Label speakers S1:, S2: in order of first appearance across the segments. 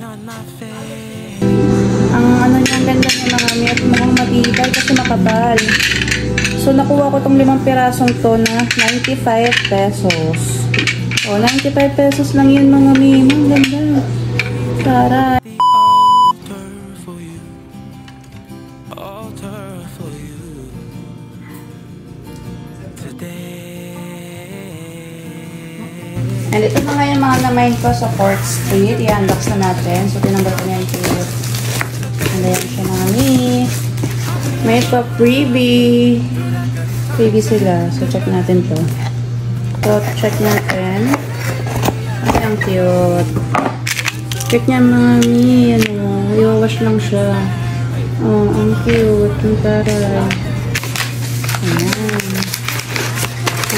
S1: Ang ano niya, ang ganda niya mga met, mukhang matibay kasi makapal. So, nakuha ko tong 5 pirasong to na 95 pesos. O, 95 pesos lang yun mga mimo. Ang ganda. Taray. And ito na nga yung mga namain ko sa 4th Street. I-unbox na natin. So, tinanggal ko na yung cute. And ayan siya mga mi. May pa freebie. Freebie sila. So, check natin to. So, check natin. Ay, ang cute. Check niya mga mi. Ano, i-wash lang siya. Oh, ang cute. Ang taray. Ayan.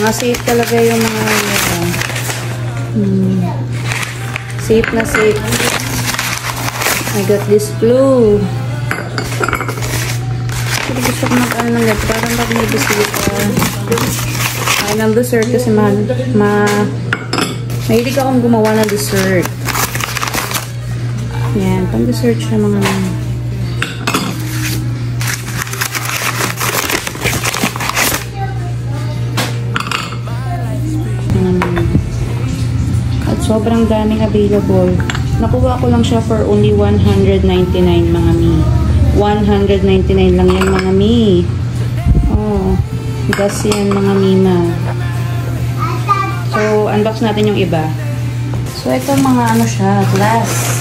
S1: Mga safe talaga yung mga safe na safe. I got this glue. Kasi gusto ko mag-ano ng ganito. Parang pag may bisita. Ay, ng dessert kasi mahilig akong gumawa ng dessert. Yan, pang dessert siya mga sobrang daming available. Nakuha ko lang siya for only 199 mga mi. 199 lang yan mga mi. Oh, gas yan mga mima. So, unbox natin yung iba. So, ito mga ano siya, glass.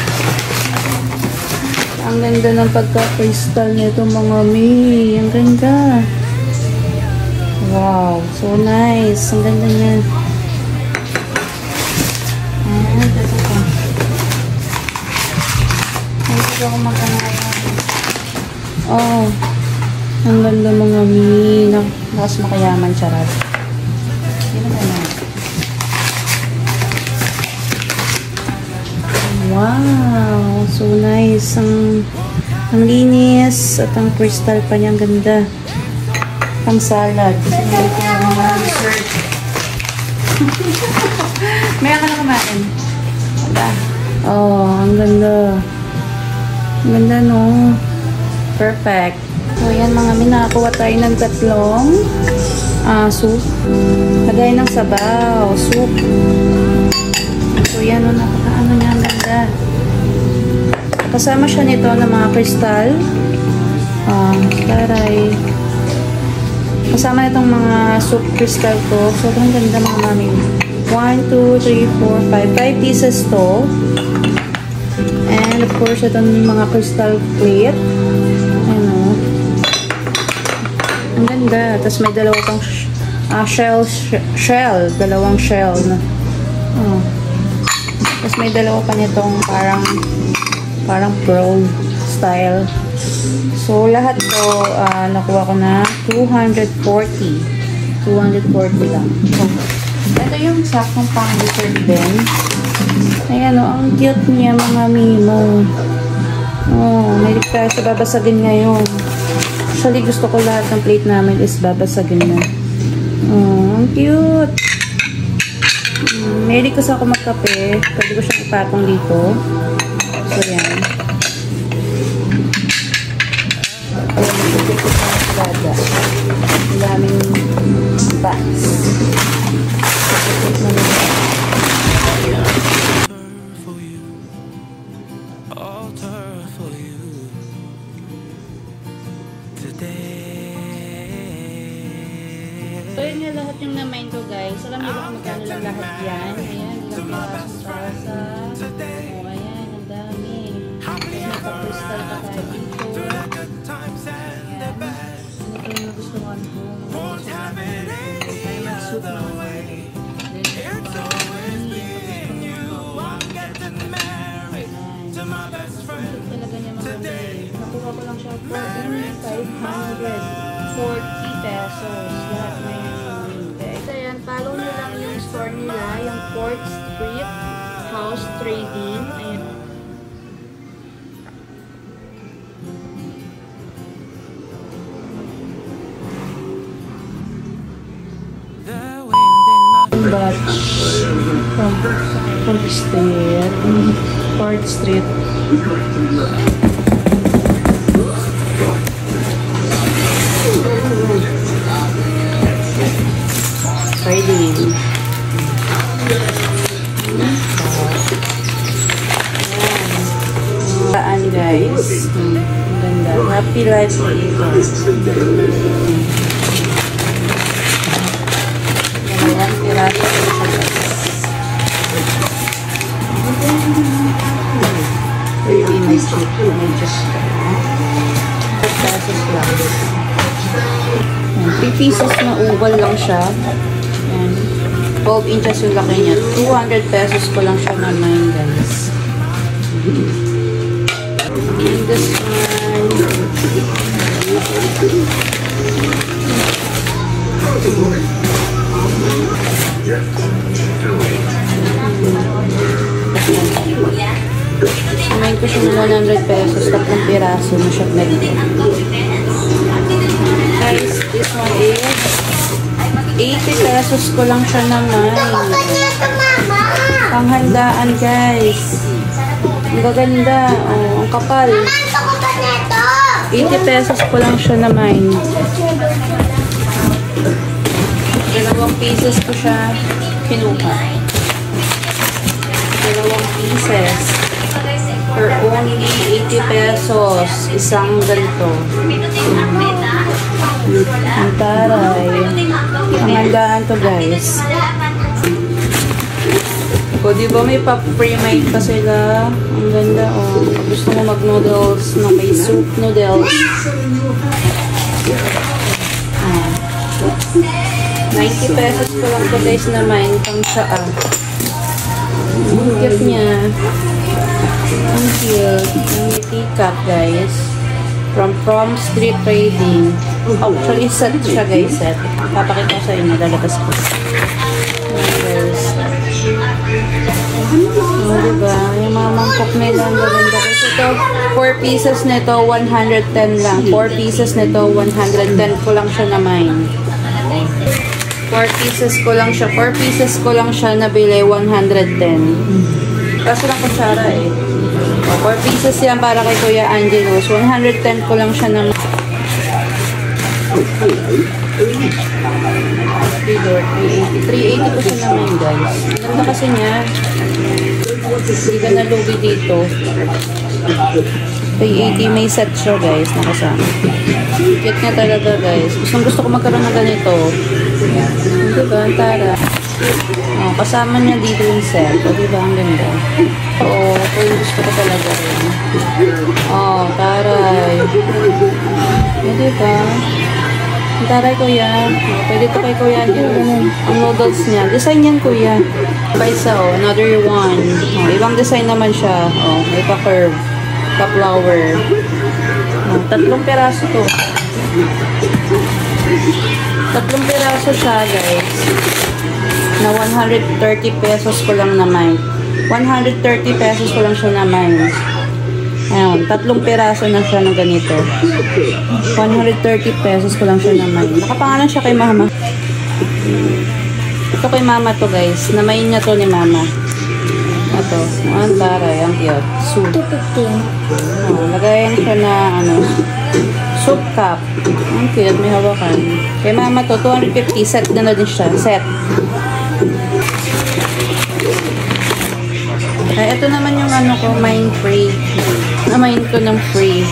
S1: Ang ganda ng pagka-crystal nito mga mi. Ang ganda. Wow, so nice. Ang ganda niya. Ako oh, ang ganda mga mi. Nakas makayaman charot. Wow, so nice. Ang linis at ang crystal pa niya. Ang ganda. Pang salad. Kasi may ito mga dessert. May ka na kumain. Wala. Oh, ang ganda. Ang ganda, no? Perfect. So, yan mga mi, nakakuha tayo ng 3 soup. Lagay ng sabaw, soup. So, yan, no? Napaka-ano niya, ang ganda. Kasama siya nito ng mga kristal. Taray. Kasama nitong mga soup crystal ko. Sobrang ganda mga mami. 1, 2, 3, 4, 5. 5 pieces to. And of course, ito yung mga crystal plate. Ano. Ang ganda. Tapos may dalawa pang shell. Dalawang shell. Tapos may dalawa pa nitong parang pearl style. So, lahat to, nakuha ko na 240. 240 lang. So, ito yung saktong pang dessert din. Ayan o, ang cute niya mga mimo. Oh, may tayo sa babasagin ngayon. Actually, gusto ko lahat ng plate namin is babasagin na. Oh, ang cute. May ko sa ako magkape. Pwede ko siyang ipatong dito. So, yan. Ang daming bags. So, yun nga lahat yung na-mind ko, guys. Alam niyo ba kung magkano lang lahat yan? Ayan, ilang pirasong salsa. O, ayan, ang dami. May pa-crystal pa tayo dito. Ayan. Ano ito yung nagustuhan ko? Ay, mag-soup naman. Then, talaga niya maganda. Nakuha ko lang siya for 540 pesos. Lahat na yan. So, yan. Follow nyo lang yung store nila. Yung 4th Street House Trading. Ayan. Batch from Stay. 4th Street. Sardine. Saan guys? Ganda. Happy Life Flavor. Dalawang piraso ko siya guys. 30 may chip. May chip ka. 5 pesos lang. 3 pieces na uval lang siya. Ayan. 12 inches yung laki niya. 200 pesos ko lang siya naman guys. And this one. Kumain ko siya ng 100 pesos. 3 piraso na siya ganito. Guys, this one is 80 pesos ko lang siya naman. Panghandaan guys. Ang gaganda. Oh, ang kapal. 80 pesos ko lang siya naman. 2 pieces ko siya kinuha. 2 pieces. For only 80 pesos. Isang ganito. Ang taray. Ang handaan to guys. O, diba may pa-pre-made pa sila? Ang ganda, oh. Pag gusto mo mag-noodles na may soup noodles. 90 pesos ko lang to guys naman. Pang saan. Ang cute niya. Ang cute. Ang teacup guys. From Street Trading. Oh, actually set siya guys. Set. Papakita ko sa inyo. Lalabas ko. Guys. Oh, diba? Yung mga mangkok nila. Ang ganda guys. Ito, 4 pieces nito, 110 lang. 4 pieces nito, 110 ko lang siya naman. 4 pieces ko lang siya. 4 pieces ko lang siya nabili, 110. Kaso lang kutsara eh. 4 pieces yan para kay Kuya Angelos. 110 ko lang siya naman. 380 po siya naman guys. Ang ganda kasi niya. Hindi ka nalugi dito. 380 may set siya guys. Nakasama. Cute nga talaga guys. Gusto ko magkaroon ng ganito. Diba? Ang tara. Oh, kasama niya dito yung set. O, diba? Ang ganda. Oo. Ito yung gusto ko talaga rin. Oh, taray. O, diba? Ang taray kuya. Oh, pwede ito kay kuya. Ang noodles niya. Design yan kuya. Pa isa oh. Another one. Oh, ibang design naman siya. Oh, may pa-curve. Pa-flower. Oh, 3 piraso to. 3 piraso siya guys. Na 130 pesos ko lang naman. 130 pesos ko lang siya naman. Ayun, 3 piraso na siya ng ganito. 130 pesos ko lang siya naman. Nakapangalan siya kay mama. Ito kay mama to guys. Namain niya to ni mama. Ito. Ang taray. Ang cute. Soup. Oh, lagayan siya na ano. Soup cup. Ang cute. May hawakan. Kay mama to. 250. Set na din siya. Set. Ay, ito naman yung ano ko. Mine free. Namain ko ng free.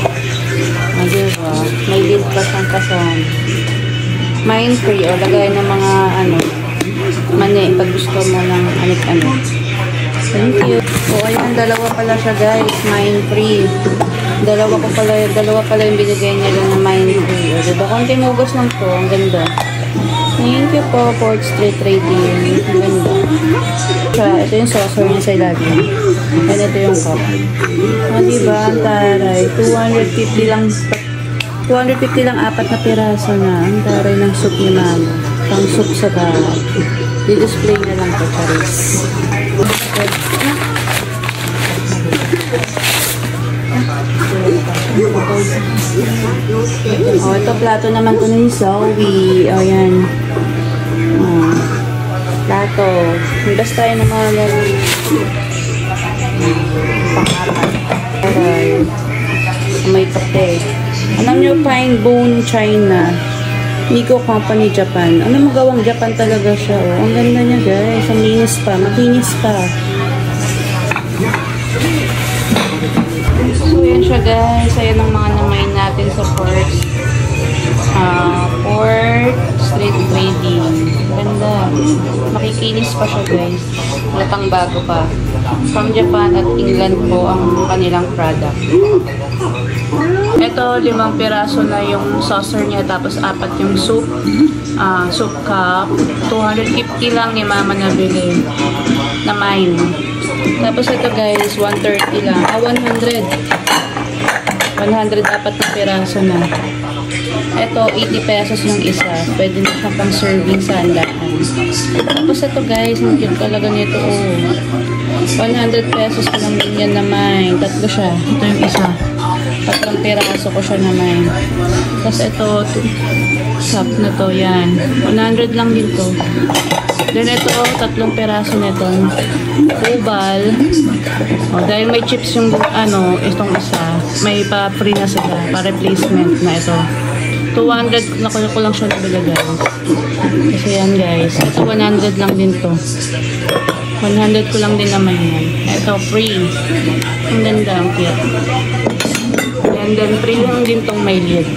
S1: O, diba? May lid pa siyang kasama. Mine free. O, lagay ng mga ano. Mani. Pag gusto mo ng anik-anik. Thank you. O, ayan, dalawa pala siya guys. Mine free. Dalawa pala yung binigay nila na mine free. O, diba? Konting ugos lang to. Ang ganda. Thank you po, 4th Street Trading. Ang ganda. Ito yung saucer niya sa ilalim. And ito yung cup. O, diba? Ang taray. 250 lang 4 na piraso na. Ang taray ng soup ni mama. Pang soup sa bahay. Di-display na lang po, Charis. Oh, ito plato naman to ni Zoe. Oh, yan. Oh, plato. Hugas tayo ng mga laro. Pang-apat. Aray. May kape. Alam nyo, Pine Bone China. Miko Company Japan. Ano magawang Japan talaga siya, oh. Ang ganda niya, guys. Ang linis pa. Makinis pa. So, yan siya, guys. Ayan ang mga namain natin sa pork. Pork street trading. Ganda. Makikinis pa siya, guys. Latang bago pa. From Japan at England po ang kanilang product. Ito, 5 piraso na yung saucer niya, tapos 4 yung soup. Soup cup. 250 lang ni mama nabili. Na mine. Tapos ito, guys, 130 lang. 100. 100 apat na piraso na. Ito, 80 pesos yung isa. Pwede na siya pang serving sa andahan. Tapos ito, guys, ang cute talaga nito. Oh. 100 pesos ko lang din yan naman. Tatlo siya. Ito yung isa. 3 piraso ko siya naman. Tapos ito, cup na to, yan. 100 lang din to. Then ito, 3 piraso nito. Ubal. O, dahil may chips yung, itong isa. May pa-free na sila. Pa-replacement na ito. 200 na ko lang siya nabila, guys. Kasi yan, guys. Ito, 100 lang din to. 100 ko lang din naman yan. Ito, free. Ang ganda, ang cute. And then, free lang din tong may lid.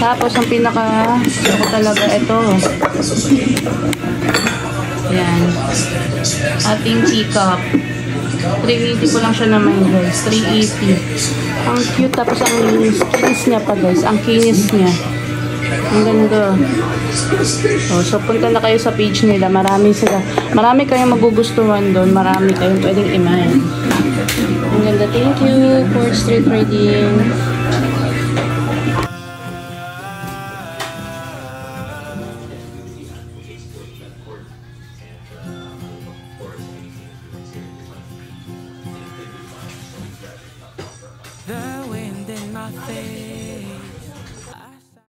S1: Tapos, ang pinaka, ako talaga, ito. Yan. Ating teacup. 380 ko lang siya naman, guys. 380. Ang cute. Tapos, ang kinis niya pa, guys. Ang kinis niya. Ang ganda. So, punta na kayo sa page nila. Marami sila. Marami kayong magugustuhan doon. Marami kayong pwedeng imahin. Ang ganda. Thank you for street trading.
S2: The wind in my face.